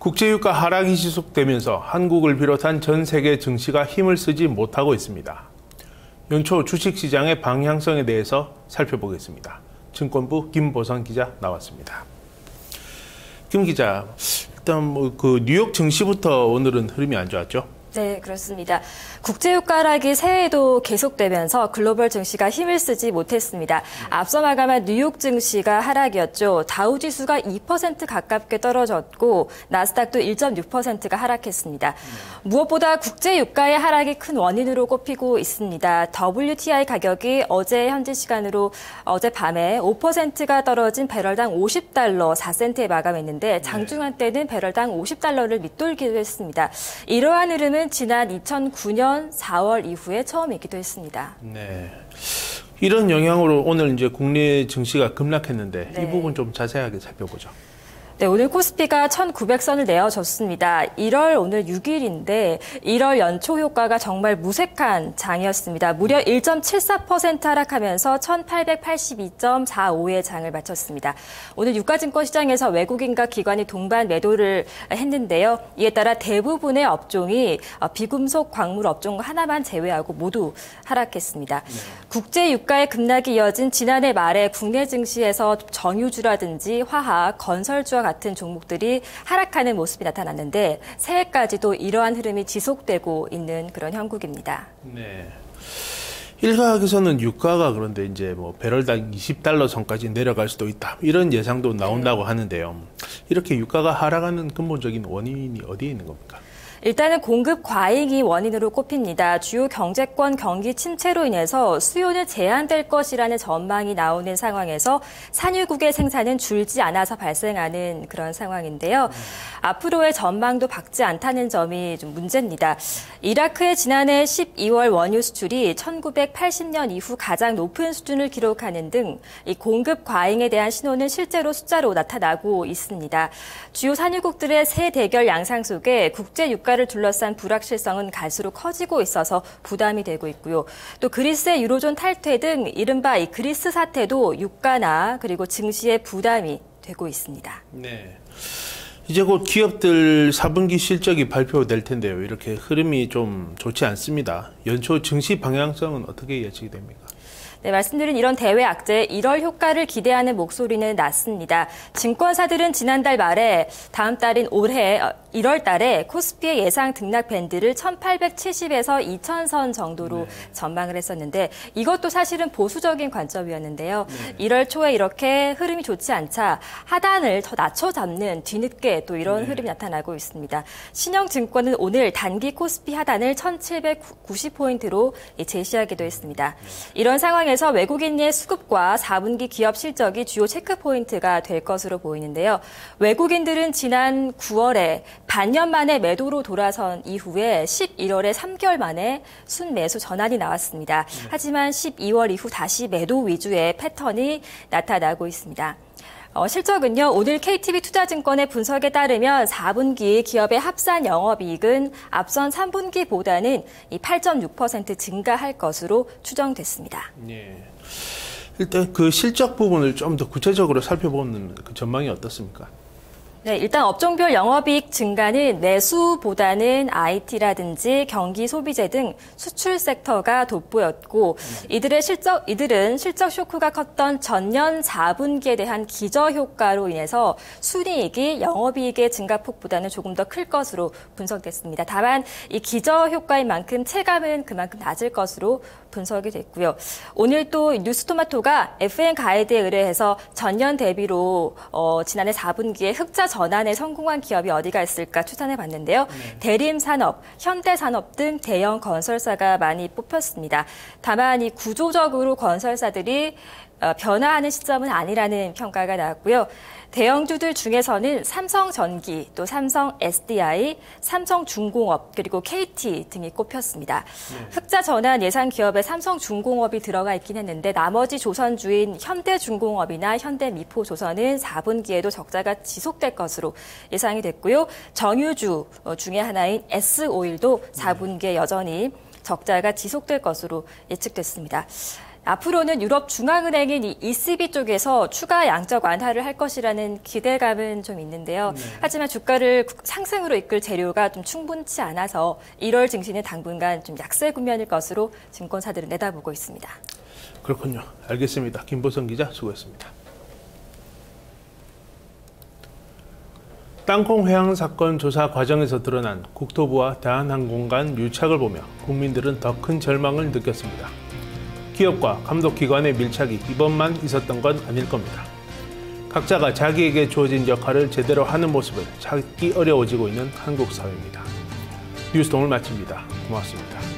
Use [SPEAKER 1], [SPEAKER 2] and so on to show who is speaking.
[SPEAKER 1] 국제유가 하락이 지속되면서 한국을 비롯한 전 세계 증시가 힘을 쓰지 못하고 있습니다. 연초 주식시장의 방향성에 대해서 살펴보겠습니다. 증권부 김보선 기자 나왔습니다. 김 기자, 일단 뉴욕 증시부터 오늘은 흐름이 안 좋았죠?
[SPEAKER 2] 네, 그렇습니다. 국제유가 하락이 새해에도 계속되면서 글로벌 증시가 힘을 쓰지 못했습니다. 앞서 마감한 뉴욕 증시가 하락이었죠. 다우지수가 2% 가깝게 떨어졌고 나스닥도 1.6%가 하락했습니다. 무엇보다 국제유가의 하락이 큰 원인으로 꼽히고 있습니다. WTI 가격이 어제 현지 시간으로 어젯밤에 5%가 떨어진 배럴당 50달러 4센트에 마감했는데 장중한 때는 배럴당 50달러를 밑돌기도 했습니다. 이러한 흐름은 지난 2009년 4월 이후에 처음이기도 했습니다.
[SPEAKER 1] 네. 이런 영향으로 오늘 이제 국내 증시가 급락했는데 이 부분 좀 자세하게 살펴보죠.
[SPEAKER 2] 네, 오늘 코스피가 1,900선을 내어줬습니다. 1월 오늘 6일인데 1월 연초 효과가 정말 무색한 장이었습니다. 무려 1.74% 하락하면서 1,882.45의 장을 마쳤습니다. 오늘 유가증권 시장에서 외국인과 기관이 동반 매도를 했는데요. 이에 따라 대부분의 업종이 비금속 광물 업종 하나만 제외하고 모두 하락했습니다. 국제 유가의 급락이 이어진 지난해 말에 국내 증시에서 정유주라든지 화학, 건설주와 같은 종목들이 하락하는 모습이 나타났는데 새해까지도 이러한 흐름이 지속되고 있는 그런 형국입니다.
[SPEAKER 1] 네. 일각에서는 유가가 그런데 이제 배럴당 20달러 선까지 내려갈 수도 있다. 이런 예상도 나온다고 하는데요. 이렇게 유가가 하락하는 근본적인 원인이 어디에 있는 겁니까?
[SPEAKER 2] 일단은 공급 과잉이 원인으로 꼽힙니다. 주요 경제권 경기 침체로 인해서 수요는 제한될 것이라는 전망이 나오는 상황에서 산유국의 생산은 줄지 않아서 발생하는 그런 상황인데요. 앞으로의 전망도 밝지 않다는 점이 좀 문제입니다. 이라크의 지난해 12월 원유 수출이 1980년 이후 가장 높은 수준을 기록하는 등 이 공급 과잉에 대한 신호는 실제로 숫자로 나타나고 있습니다. 주요 산유국들의 새 대결 양상 속에 국제 유가를 둘러싼 불확실성은 갈수록 커지고 있어서 부담이 되고 있고요. 또 그리스의 유로존 탈퇴 등 이른바 이 그리스 사태도 유가나 그리고 증시의 부담이 되고 있습니다.
[SPEAKER 1] 네. 이제 곧 기업들 4분기 실적이 발표될 텐데요. 이렇게 흐름이 좀 좋지 않습니다. 연초 증시 방향성은 어떻게 예측이 됩니까?
[SPEAKER 2] 네, 말씀드린 이런 대외 악재의 1월 효과를 기대하는 목소리는 낮습니다. 증권사들은 지난달 말에 다음 달인 올해 1월 달에 코스피의 예상 등락 밴드를 1,870에서 2,000선 정도로 전망을 했었는데 이것도 사실은 보수적인 관점이었는데요. 1월 초에 이렇게 흐름이 좋지 않자 하단을 더 낮춰잡는 뒤늦게 또 이런 흐름이 나타나고 있습니다. 신영증권은 오늘 단기 코스피 하단을 1,790포인트로 제시하기도 했습니다. 이런 상황에서 외국인의 수급과 4분기 기업 실적이 주요 체크 포인트가 될 것으로 보이는데요. 외국인들은 지난 9월에 반년 만에 매도로 돌아선 이후에 11월에 3개월 만에 순매수 전환이 나왔습니다. 하지만 12월 이후 다시 매도 위주의 패턴이 나타나고 있습니다. 실적은요, 오늘 KTB 투자증권의 분석에 따르면 4분기 기업의 합산 영업이익은 앞선 3분기보다는 8.6% 증가할 것으로 추정됐습니다.
[SPEAKER 1] 네. 일단 그 실적 부분을 좀 더 구체적으로 살펴보는 그 전망이 어떻습니까?
[SPEAKER 2] 네, 일단 업종별 영업이익 증가는 내수보다는 IT라든지 경기 소비재 등 수출 섹터가 돋보였고 이들은 실적 쇼크가 컸던 전년 4분기에 대한 기저 효과로 인해서 순이익이 영업이익의 증가폭보다는 조금 더 클 것으로 분석됐습니다. 다만 이 기저 효과인 만큼 체감은 그만큼 낮을 것으로 분석이 됐고요. 오늘 또 뉴스토마토가 FN 가이드에 의뢰해서 전년 대비로 지난해 4분기에 흑자 전환에 성공한 기업이 어디가 있을까 추천해 봤는데요. 대림산업, 현대산업 등 대형 건설사가 많이 뽑혔습니다. 다만 이 구조적으로 건설사들이 변화하는 시점은 아니라는 평가가 나왔고요. 대형주들 중에서는 삼성전기, 또 삼성 SDI, 삼성중공업, 그리고 KT 등이 꼽혔습니다. 흑자 전환 예상 기업에 삼성중공업이 들어가 있긴 했는데 나머지 조선주인 현대중공업이나 현대미포조선은 4분기에도 적자가 지속될 것으로 예상이 됐고요. 정유주 중에 하나인 S오일도 4분기에 여전히 적자가 지속될 것으로 예측됐습니다. 앞으로는 유럽 중앙은행인 이 ECB 쪽에서 추가 양적 완화를 할 것이라는 기대감은 좀 있는데요. 하지만 주가를 상승으로 이끌 재료가 좀 충분치 않아서 1월 증시는 당분간 좀 약세 국면일 것으로 증권사들은 내다보고 있습니다.
[SPEAKER 1] 그렇군요. 알겠습니다. 김보성 기자 수고했습니다. 땅콩 회항 사건 조사 과정에서 드러난 국토부와 대한항공 간 유착을 보며 국민들은 더 큰 절망을 느꼈습니다. 기업과 감독기관의 밀착이 이번만 있었던 건 아닐 겁니다. 각자가 자기에게 주어진 역할을 제대로 하는 모습을 찾기 어려워지고 있는 한국 사회입니다. 뉴스동을 마칩니다. 고맙습니다.